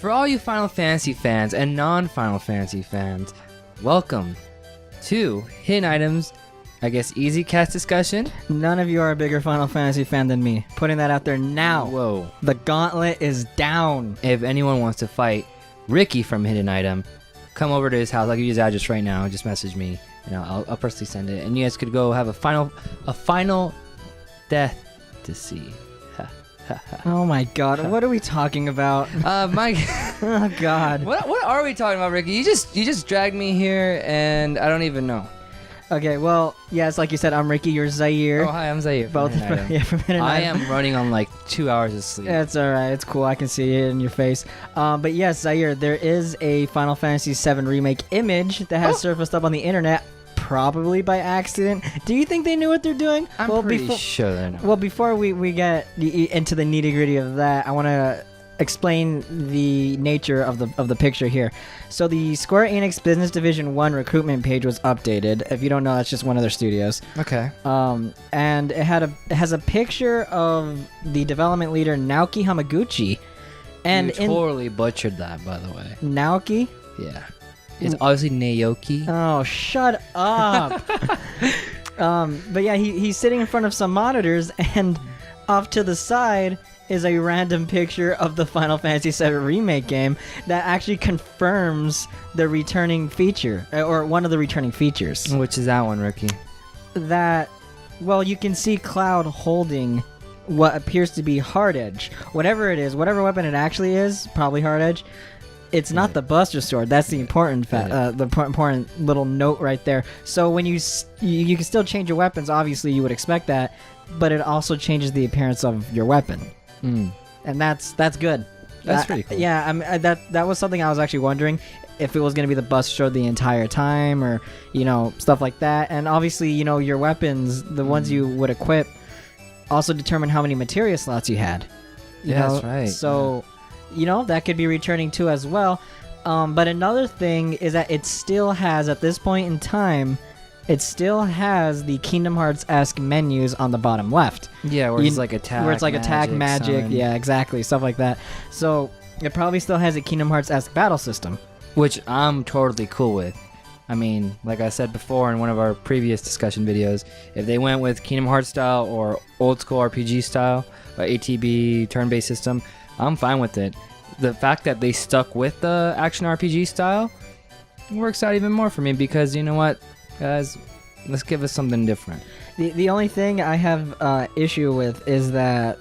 For all you Final Fantasy fans and non-Final Fantasy fans, welcome to Hidden Items, I guess Easy Cast discussion. None of you are a bigger Final Fantasy fan than me. Putting that out there now. Whoa. The gauntlet is down. If anyone wants to fight Ricky from Hidden Item, come over to his house. I'll give you his address right now. Just message me, and I'll personally send it. And you guys could go have a final death to see. Oh my god, what are we talking about? Oh god. What are we talking about, Ricky? You just dragged me here, and I don't even know. Okay, well, yes, like you said, I'm Ricky, you're Zaire. Oh, hi, I'm Zaire. Both from Hidden I Item. am running on like 2 hours of sleep. It's alright, it's cool, I can see it in your face. But yes, Zaire, there is a Final Fantasy VII Remake image that has surfaced up on the internet, probably by accident. Do you think they knew what they're doing? I'm pretty sure they know. Well, before we get into the nitty-gritty of that, I want to explain the nature of the picture here. So the Square Enix Business Division 1 recruitment page was updated. If you don't know, that's just one of their studios. Okay. And it has a picture of the development leader Naoki Hamaguchi. And you totally butchered that, by the way. Naoki? Yeah. It's obviously Naoki. Oh, shut up. But yeah, he's sitting in front of some monitors, and off to the side is a random picture of the Final Fantasy VII Remake game that actually confirms the returning feature, or one of the returning features. Which is that one, Ricky? That, well, you can see Cloud holding what appears to be Hard Edge. Whatever it is, whatever weapon it actually is, probably Hard Edge. It's not the Buster Sword. That's the important important little note right there. So when you can still change your weapons, obviously you would expect that, but it also changes the appearance of your weapon. And that's good. That's pretty cool. Yeah, that was something I was actually wondering if it was going to be the Buster Sword the entire time, or stuff like that. And obviously, your weapons, the ones you would equip, also determine how many materia slots you had. That's right. So. That could be returning too as well. But another thing is that it still has, at this point in time, it still has the Kingdom Hearts-esque menus on the bottom left. Yeah, where it's like attack, where it's like attack, magic, yeah, exactly, stuff like that. So it probably still has a Kingdom Hearts-esque battle system. Which I'm totally cool with. I mean, like I said before in one of our previous discussion videos, if they went with Kingdom Hearts style or old school RPG style, or ATB turn-based system, I'm fine with it. The fact that they stuck with the action RPG style works out even more for me, because you know what, guys, let's give us something different. The only thing I have issue with is that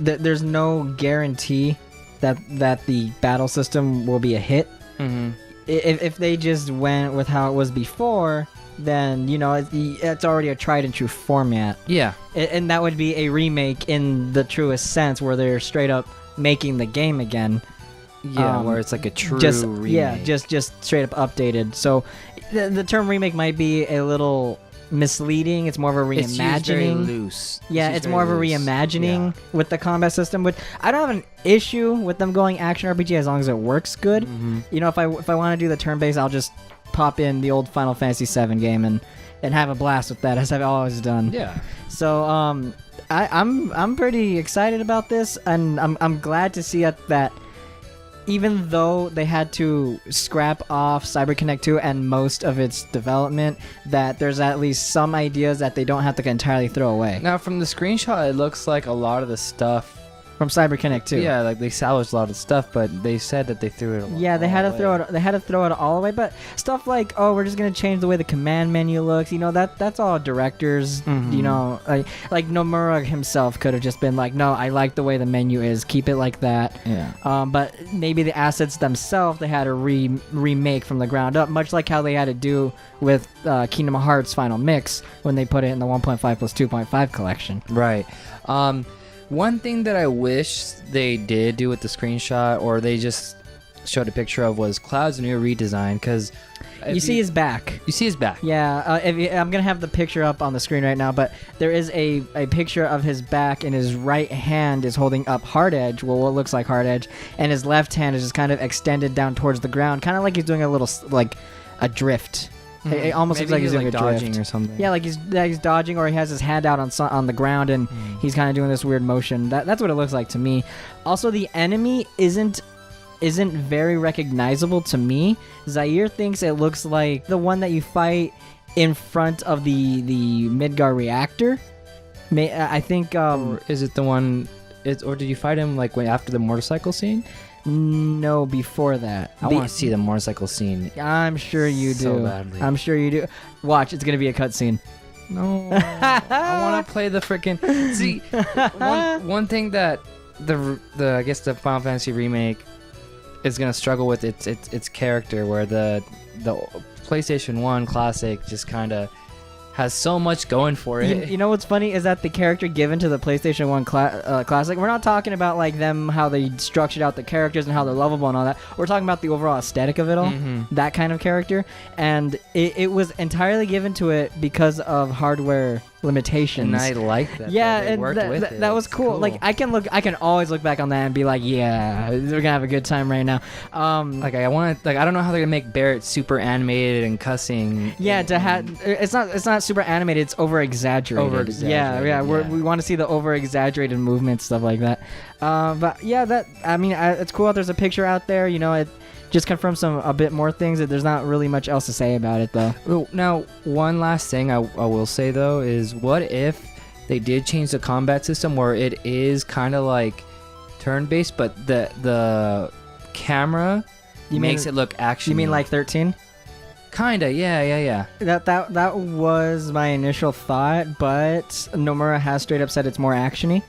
there's no guarantee that the battle system will be a hit. Mm-hmm. If they just went with how it was before, then it's already a tried and true format. Yeah, and that would be a remake in the truest sense, where they're straight up making the game again. Yeah, where it's like a true remake. Yeah, just straight up updated. So the term remake might be a little misleading. It's more of a reimagining. It's used very loose. Yeah, it's more of a reimagining with the combat system. But I don't have an issue with them going action RPG as long as it works good. Mm-hmm. If I want to do the turn based, I'll just pop in the old Final Fantasy VII game and have a blast with that, as I've always done. Yeah. So I'm pretty excited about this, and I'm glad to see that even though they had to scrap off CyberConnect 2 and most of its development, that there's at least some ideas that they don't have to entirely throw away. Now, from the screenshot, it looks like a lot of the stuff from CyberConnect 2. Yeah, like they salvaged a lot of stuff, but they said that they threw it away. Yeah, they had to throw it. They had to throw it all away. But stuff like, we're just gonna change the way the command menu looks. That's all directors. Mm-hmm. Like Nomura himself could have just been like, no, I like the way the menu is. Keep it like that. Yeah. But maybe the assets themselves they had to remake from the ground up, much like how they had to do with Kingdom Hearts Final Mix when they put it in the 1.5 plus 2.5 collection. Right. One thing that I wish they did do with the screenshot, or they just showed a picture of, was Cloud's new redesign, because you see his back. You see his back. Yeah, I'm going to have the picture up on the screen right now, but there is a picture of his back, and his right hand is holding up Hard Edge, well, what looks like Hard Edge, and his left hand is just kind of extended down towards the ground, kind of like he's doing a little, like, a drift. It almost Maybe looks like he's doing like a dodging drift. or something. Yeah, like he's dodging, or he has his hand out on the ground, and he's kind of doing this weird motion. That's what it looks like to me. Also, the enemy isn't very recognizable to me. Zaire thinks it looks like the one that you fight in front of the Midgar reactor. I think. Or is it the one? Or did you fight him like after the motorcycle scene? No, before that. I want to see the motorcycle scene. I'm sure you do. So badly. I'm sure you do. Watch, it's gonna be a cutscene. No, I want to play the freaking. See, one thing that the I guess the Final Fantasy remake is gonna struggle with its character, where the PlayStation 1 classic just kind of has so much going for it. You know what's funny is that the character given to the PlayStation 1 classic, we're not talking about like them, how they structured out the characters and how they're lovable and all that. We're talking about the overall aesthetic of it all, that kind of character. And it was entirely given to it because of hardware limitations. And I like that. Yeah, they and worked with it. that was It's cool. Like I can always look back on that and be like, yeah, we're gonna have a good time right now. Like I want to, like I don't know how they're gonna make Barrett super animated and cussing. Yeah, to have it's not super animated. It's over exaggerated. Yeah. We want to see the over exaggerated movements, stuff like that. But yeah, it's cool that there's a picture out there. You know, it just confirms a bit more things. That there's not really much else to say about it though. Well, now, one last thing I will say though is, what if they did change the combat system where it is kind of like turn-based, but the camera makes it look action. You mean like 13? Kinda, yeah. That was my initial thought, but Nomura has straight up said it's more actiony.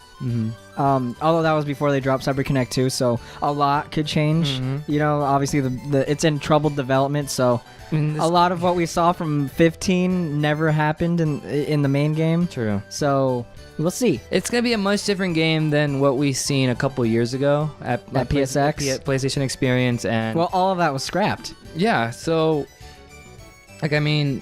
Although that was before they dropped Cyber Connect 2, so a lot could change. You know, obviously it's in troubled development, so a lot of what we saw from 15 never happened in the main game. True. So we'll see. It's gonna be a much different game than what we seen a couple years ago at PSX, PlayStation Experience, and well, all of that was scrapped. Yeah, so like I mean,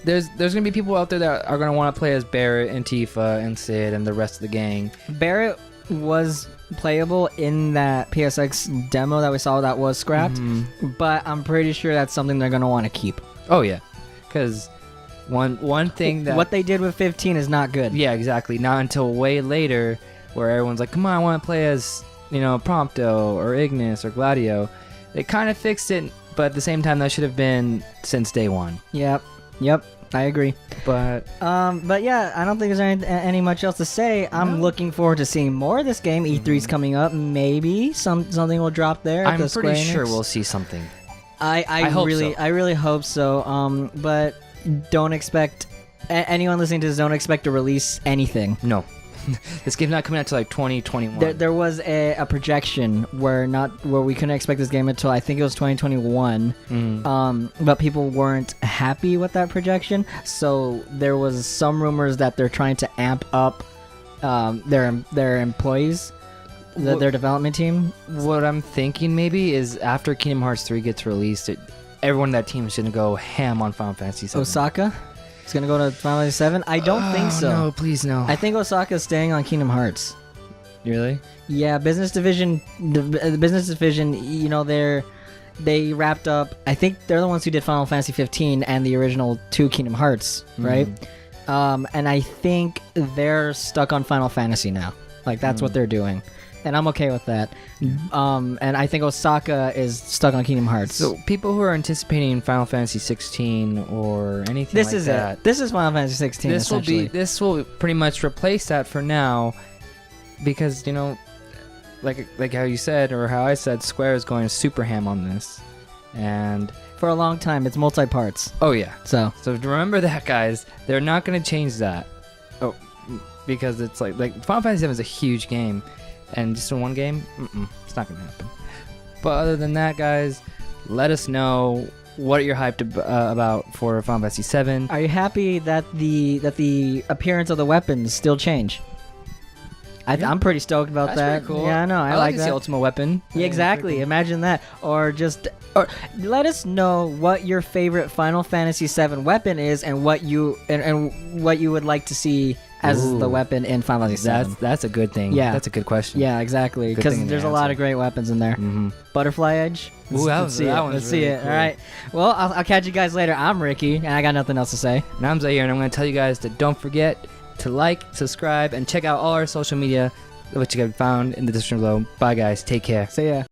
there's gonna be people out there that are gonna want to play as Barrett and Tifa and Sid and the rest of the gang. Barrett was playable in that PSX demo that we saw that was scrapped, but I'm pretty sure that's something they're gonna want to keep. Oh yeah, because one thing that what they did with 15 is not good. Yeah, exactly. Not until way later, where everyone's like, "Come on, I want to play as Prompto or Ignis or Gladio." They kind of fixed it, but at the same time, that should have been since day one. Yep, I agree. But yeah, I don't think there's any much else to say. I'm looking forward to seeing more of this game. E3's coming up. Maybe something will drop there. I'm pretty sure we'll see something. I really hope so. But don't expect anyone listening to this. Don't expect to release anything. No. This game's not coming out until like 2021. There was a projection where we couldn't expect this game until I think it was 2021. But people weren't happy with that projection, so there was some rumors that they're trying to amp up their employees, their development team. What I'm thinking maybe is after Kingdom Hearts 3 gets released, everyone in that team is gonna go ham on Final Fantasy 7. Osaka? It's gonna go to Final Fantasy 7? I don't think so. No, please no. I think Osaka's staying on Kingdom Hearts. Really? Yeah, business division. The business division. They wrapped up. I think they're the ones who did Final Fantasy 15 and the original 2 Kingdom Hearts, right? And I think they're stuck on Final Fantasy now. Like that's what they're doing. And I'm okay with that. And I think Osaka is stuck on Kingdom Hearts. So people who are anticipating Final Fantasy 16 or anything this like is that, it. This is Final Fantasy 16. This will pretty much replace that for now, because like how you said or how I said, Square is going super ham on this, and for a long time it's multi-parts. Oh yeah. So remember that, guys. They're not going to change that. Oh, because it's like Final Fantasy 7 is a huge game. And just in one game, it's not gonna happen. But other than that, guys, let us know what you're hyped about for Final Fantasy 7. Are you happy that the appearance of the weapons still change? I'm pretty stoked about That's that. pretty cool. Yeah, I know. I like that. the ultimate weapon. Yeah, exactly. Imagine that. Or let us know what your favorite Final Fantasy VII weapon is, and what you what you would like to see as the weapon in Final Fantasy VII. That's a good thing. Yeah. That's a good question. Yeah, exactly. Good thing Because in the there's a lot answer. of great weapons in there. Mm-hmm. Butterfly Edge. Ooh, Let's see that it. one's Let's see really it. cool. All right. Well, I'll catch you guys later. I'm Ricky, and I got nothing else to say. And I'm Zaire, and I'm going to tell you guys to don't forget to like, subscribe, and check out all our social media, which you can find in the description below. Bye, guys. Take care. See ya.